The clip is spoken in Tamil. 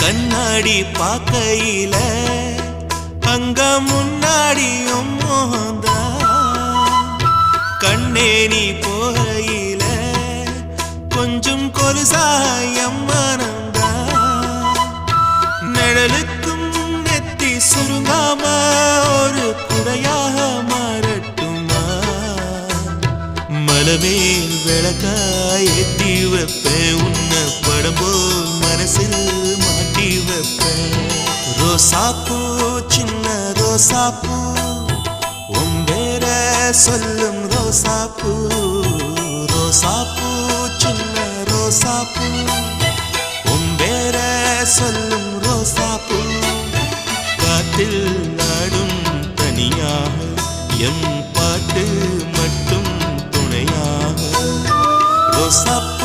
கண்ணாடி பார்க்கையில அங்க முன்னாடியும் மோகந்தா கண்ணே நீ போகையில கொஞ்சம் கொலுசாயம் மனந்தா நிழலுக்கும் நெத்தி சுருங்காம ஒரு குடையாக மாறட்டுமா மலமேல் விளக்காய் ஏத்தி வைப்பேன் உன்னை படம் போல் மனசில் மாட்டி வைப்பேன் ரோசாப்பூ சின்ன ரோசாப்பூ உம்பேர சொல்லும் ரோசாப்பூ ரோசாப்பூ சின்ன ரோசாப்பூ உம்பேர சொல்லும் ரோசாப்பூ காத்தில் நாடும் தனியாக எம் பாட்டு மட்டும் துணையாக ரோசாப்பூ